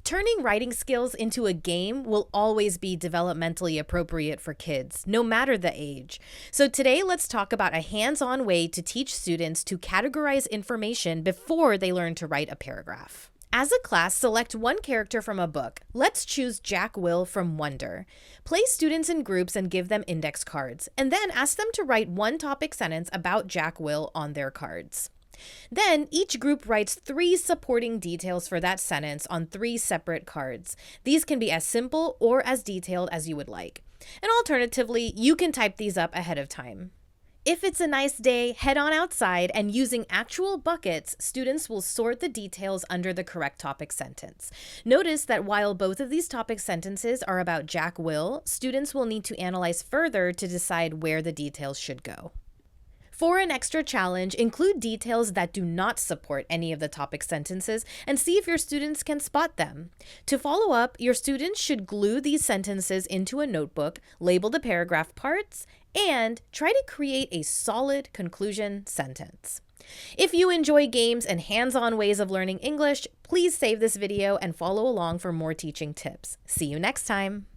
Turning writing skills into a game will always be developmentally appropriate for kids, no matter the age. So today, let's talk about a hands-on way to teach students to categorize information before they learn to write a paragraph. As a class, select one character from a book. Let's choose Jack Will from Wonder. Place students in groups and give them index cards, and then ask them to write one topic sentence about Jack Will on their cards. Then, each group writes 3 supporting details for that sentence on 3 separate cards. These can be as simple or as detailed as you would like. And alternatively, you can type these up ahead of time. If it's a nice day, head on outside and using actual buckets, students will sort the details under the correct topic sentence. Notice that while both of these topic sentences are about Jack Will, students will need to analyze further to decide where the details should go. For an extra challenge, include details that do not support any of the topic sentences and see if your students can spot them. To follow up, your students should glue these sentences into a notebook, label the paragraph parts, and try to create a solid conclusion sentence. If you enjoy games and hands-on ways of learning English, please save this video and follow along for more teaching tips. See you next time.